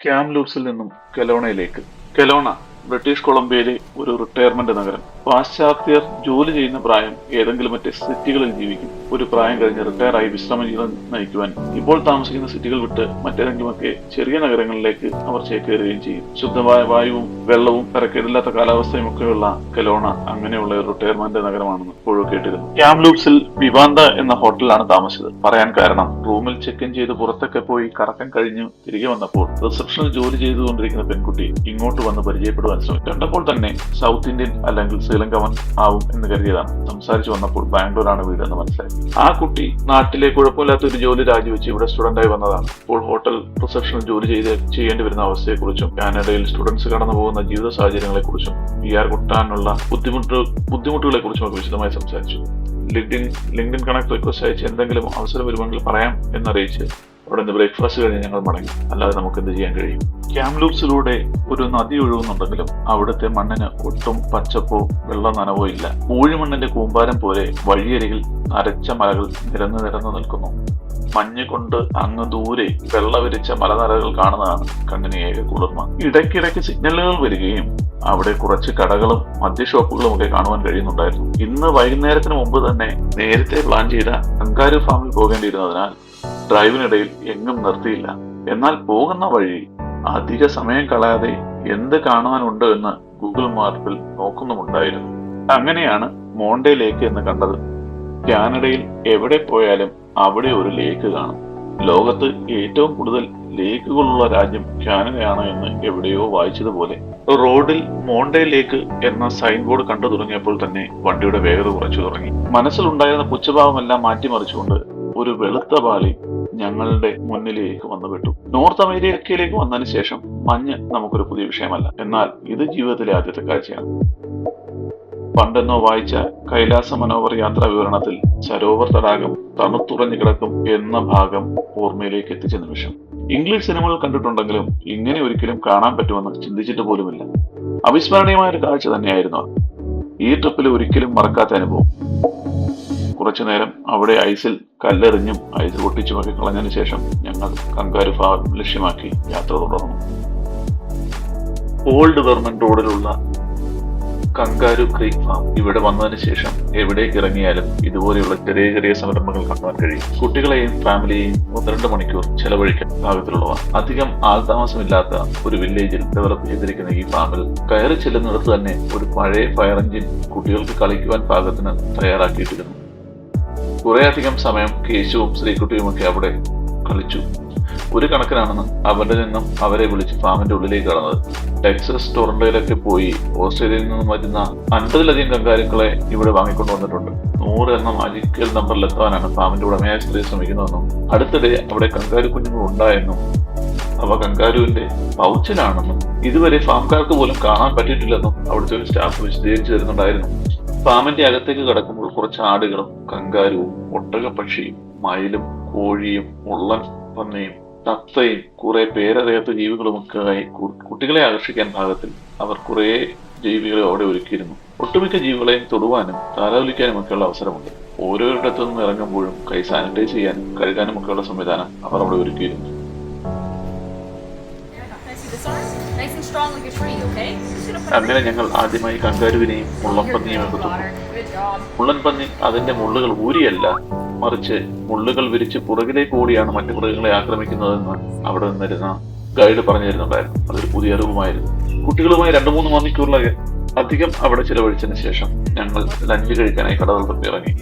ക്യാംലൂപ്സിൽ നിന്നും കെലോണയിലേക്ക്. കെലോണ ബ്രിട്ടീഷ് കൊളംബിയയിലെ ഒരു റിട്ടയർമെന്റ് നഗരം. പാശ്ചാത്യർ ജോലി ചെയ്യുന്ന പ്രായം ഏതെങ്കിലും മറ്റ് സിറ്റികളിൽ ജീവിക്കും. ഒരു പ്രായം കഴിഞ്ഞ് റിട്ടയർ ആയി വിശ്രമ ജീവിതം നയിക്കുവാൻ ഇപ്പോൾ താമസിക്കുന്ന സിറ്റികൾ വിട്ട് മറ്റേതെങ്കിലുമൊക്കെ ചെറിയ നഗരങ്ങളിലേക്ക് അവർ ചേക്കേറുകയും ചെയ്യും. ശുദ്ധമായ വായുവും വെള്ളവും തരക്കേടില്ലാത്ത കാലാവസ്ഥയും ഒക്കെയുള്ള കെലോണ അങ്ങനെയുള്ള ഒരു റിട്ടയർമെന്റ് നഗരമാണെന്ന് ഇപ്പോഴും കേട്ടിരുന്നു. ക്യാംലൂപ്സിൽ വിവാന്ത എന്ന ഹോട്ടലിലാണ് താമസിച്ചത്. പറയാൻ കാരണം റൂമിൽ ചെക്ക് ഇൻ ചെയ്ത് പുറത്തൊക്കെ പോയി കറക്കം കഴിഞ്ഞു തിരികെ വന്നപ്പോൾ റിസപ്ഷനിൽ ജോലി ചെയ്തുകൊണ്ടിരിക്കുന്ന പെൺകുട്ടി ഇങ്ങോട്ട് വന്ന് പരിചയപ്പെടുവാൻ ശ്രമിച്ചു. കണ്ടപ്പോൾ തന്നെ സൗത്ത് ഇന്ത്യൻ അല്ലെങ്കിൽ ശ്രീലങ്കവൻ ആവും എന്ന് കരുതിയതാണ്. സംസാരിച്ചു വന്നപ്പോൾ ബാംഗ്ലൂരാണ് വീട് എന്ന് മനസ്സിലായി. ആ കുട്ടി നാട്ടിലെ കുഴപ്പമില്ലാത്ത ഒരു ജോലി രാജിവെച്ച് ഇവിടെ സ്റ്റുഡന്റായി വന്നതാണ്. ഇപ്പോൾ ഹോട്ടൽ റിസപ്ഷനിൽ ജോലി ചെയ്യേണ്ടി വരുന്ന അവസ്ഥയെക്കുറിച്ചും കാനഡയിൽ സ്റ്റുഡൻസ് കടന്നു പോകുന്ന ജീവിത സാഹചര്യങ്ങളെക്കുറിച്ചും PR കിട്ടാനുള്ള ബുദ്ധിമുട്ടുകളെ കുറിച്ചും ഒക്കെ വിശദമായി സംസാരിച്ചു. ലിങ്ക്ഡിൻ കണക്ട് റിക്വസ്റ്റ് അയച്ച് എന്തെങ്കിലും അവസരം വരുമെങ്കിൽ പറയാം എന്നറിയിച്ച് അവിടെ നിന്ന് ബ്രേക്ക്ഫാസ്റ്റ് കഴിഞ്ഞ് ഞങ്ങൾ മടങ്ങി. അല്ലാതെ നമുക്ക് എന്ത് ചെയ്യാൻ കഴിയും? ക്യാംലൂപ്സിലൂടെ ഒരു നദി ഒഴുകുന്നുണ്ടെങ്കിലും അവിടുത്തെ മണ്ണിന് ഒട്ടും പച്ചപ്പോ വെള്ള നനവോ ഇല്ല. പൂഴിമണ്ണിന്റെ കൂമ്പാരം പോലെ വഴിയരികിൽ നരച്ച മലകൾ നിരന്നു നിൽക്കുന്നു. മഞ്ഞ് കൊണ്ട് അങ്ങ് ദൂരെ വെള്ള വിരിച്ച മലനിരകൾ കാണുന്നതാണ് കണ്ണിന് ഏക കുളിർമ. ഇടയ്ക്കിടയ്ക്ക് സിഗ്നലുകൾ വരികയും അവിടെ കുറച്ച് കടകളും മദ്യഷോപ്പുകളും ഒക്കെ കാണുവാൻ കഴിയുന്നുണ്ടായിരുന്നു. ഇന്ന് വൈകുന്നേരത്തിന് മുമ്പ് തന്നെ നേരത്തെ പ്ലാൻ ചെയ്ത കങ്കാരു ഫാമിൽ പോകേണ്ടിയിരുന്നതിനാൽ ഡ്രൈവിനിടയിൽ എങ്ങും നിർത്തിയില്ല. എന്നാൽ പോകുന്ന വഴി അധിക സമയം കളയാതെ എന്ത് കാണുവാനുണ്ട് എന്ന് ഗൂഗിൾ മാപ്പിൽ നോക്കുന്നുമുണ്ടായിരുന്നു. അങ്ങനെയാണ് മോണ്ടെ ലേക്ക് എന്ന് കണ്ടത്. കാനഡയിൽ എവിടെ പോയാലും അവിടെ ഒരു ലേക്ക് കാണും. ലോകത്ത് ഏറ്റവും കൂടുതൽ ലേക്കുകളുള്ള രാജ്യം കാനഡയാണ് എന്ന് എവിടെയോ വായിച്ചതുപോലെ റോഡിൽ മോണ്ടെ ലേക്ക് എന്ന സൈൻ ബോർഡ് കണ്ടു തുടങ്ങിയപ്പോൾ തന്നെ വണ്ടിയുടെ വേഗത കുറച്ചു തുടങ്ങി. മനസ്സിലുണ്ടായിരുന്ന പുച്ഛഭാവമെല്ലാം മാറ്റിമറിച്ചുകൊണ്ട് ഒരു വെളുത്ത പാളി ഞങ്ങളുടെ മുന്നിലേക്ക് വന്നുപെട്ടു. നോർത്ത് അമേരിക്കയിലേക്ക് വന്നതിന് ശേഷം മഞ്ഞ് നമുക്കൊരു പുതിയ വിഷയമല്ല. എന്നാൽ ഇത് ജീവിതത്തിലെ ആദ്യത്തെ കാഴ്ചയാണ്. പണ്ടെന്നോ വായിച്ച കൈലാസ മനോഹർ യാത്രാ വിവരണത്തിൽ സരോവർ തടാകം തണുത്തുറഞ്ഞു കിടക്കും എന്ന ഭാഗം ഓർമ്മയിലേക്ക് എത്തിച്ച നിമിഷം. ഇംഗ്ലീഷ് സിനിമകൾ കണ്ടിട്ടുണ്ടെങ്കിലും ഇങ്ങനെ ഒരിക്കലും കാണാൻ പറ്റുമെന്ന് ചിന്തിച്ചിട്ട് പോലുമില്ല. അവിസ്മരണീയമായ ഒരു കാഴ്ച തന്നെയായിരുന്നു അത്. ഈ ട്രിപ്പിൽ ഒരിക്കലും മറക്കാത്ത അനുഭവം. കുറച്ചു നേരം അവിടെ ഐസിൽ കല്ലെറിഞ്ഞും ഐസ് പൊട്ടിച്ചുമൊക്കെ കളഞ്ഞതിന് ശേഷം ഞങ്ങൾ കങ്കാരു ഫാം ലക്ഷ്യമാക്കി യാത്ര തുടർന്നു. ഓൾഡ് വെർമൺ റോഡിലുള്ള കങ്കാരു ക്രീക്ക് ഫാം. ഇവിടെ വന്നതിന് ശേഷം എവിടേക്ക് ഇറങ്ങിയാലും ഇതുപോലെയുള്ള ചെറിയ ചെറിയ സംരംഭങ്ങൾ കാണാൻ കഴിയും. കുട്ടികളെയും ഫാമിലിയെയും 1-2 മണിക്കൂർ ചെലവഴിക്കാൻ പാകത്തിലുള്ളവ. അധികം ആൾതാമസമില്ലാത്ത ഒരു വില്ലേജിൽ ഡെവലപ്പ് ചെയ്തിരിക്കുന്ന ഈ ഫാമിൽ കയറി ചെല്ലുന്നിടത്ത് തന്നെ ഒരു പഴയ ഫയർ എഞ്ചിൻ കുട്ടികൾക്ക് കളിക്കുവാൻ പാകത്തിന് തയ്യാറാക്കിയിട്ടിരുന്നു. കുറേയധികം സമയം കേശുവും ശ്രീകുട്ടിയുമൊക്കെ അവിടെ കളിച്ചു. ഒരു കണക്കിനാണെന്ന് അവരുടെ നിന്നും അവരെ വിളിച്ച് ഫാമിന്റെ ഉള്ളിലേക്ക് കടന്നത്. ടെക്സസ് ടൊറന്റോയിലൊക്കെ പോയി ഓസ്ട്രേലിയയിൽ നിന്നും വരുന്ന 50-ലധികം കങ്കാരുക്കളെ ഇവിടെ വാങ്ങിക്കൊണ്ടുവന്നിട്ടുണ്ട്. 100 എന്ന മാജിക്കൽ നമ്പറിലെത്താനാണ് ഫാമിന്റെ ഉടമയായ സ്ത്രീ ശ്രമിക്കുന്നതെന്നും അടുത്തിടെ അവിടെ കങ്കാരു കുഞ്ഞുങ്ങൾ ഉണ്ടായെന്നും അവ കങ്കാരുവിന്റെ പൗച്ചിലാണെന്നും ഇതുവരെ ഫാംകാർക്ക് പോലും കാണാൻ പറ്റിയിട്ടില്ലെന്നും അവിടുത്തെ ഒരു സ്റ്റാഫ് വിശദീകരിച്ചു തരുന്നുണ്ടായിരുന്നു. ഫാമിന്റെ അകത്തേക്ക് കടക്കുമ്പോൾ കുറച്ച് ആടുകളും കങ്കാരുവും ഒട്ടകപ്പക്ഷിയും മയിലും കോഴിയും മുള്ളൻ പന്നിയും തത്തയും കുറെ പേരറിയാത്ത ജീവികളുമൊക്കെയായി കുട്ടികളെ ആകർഷിക്കാൻ പാകത്തിൽ അവർ കുറെ ജീവികളെ അവിടെ ഒരുക്കിയിരുന്നു. ഒട്ടുമിക്ക ജീവികളെയും തൊടുവാനും താലോലിക്കാനും ഒക്കെയുള്ള അവസരമുണ്ട്. ഓരോരിടത്തു നിന്നും ഇറങ്ങുമ്പോഴും കൈ സാനിറ്റൈസ് ചെയ്യാനും കഴുകാനും ഒക്കെയുള്ള സംവിധാനം അവർ അവിടെ ഒരുക്കിയിരുന്നു. അങ്ങനെ ഞങ്ങൾ ആദ്യമായി കങ്കാരുവിനെയും മുള്ളൻപന്നിയും ഒക്കെ തൊട്ടു. മുള്ളൻപന്നി അതിന്റെ മുള്ളുകൾ ഊരിയല്ല, മറിച്ച് മുള്ളുകൾ വിരിച്ച് പുറകിലേക്ക് ഓടിയാണ് മറ്റു മൃഗങ്ങളെ ആക്രമിക്കുന്നതെന്ന് അവിടെ നിന്നിരുന്ന ഗൈഡ് പറഞ്ഞു തരുന്നുണ്ടായിരുന്നു. അതൊരു പുതിയ അറിവുമായിരുന്നു. കുട്ടികളുമായി 2-3 മണിക്കൂറിലധികം അവിടെ ചിലവഴിച്ചതിന് ശേഷം ഞങ്ങൾ ലഞ്ച് കഴിക്കാനായി കടകൾ തപ്പി ഇറങ്ങി.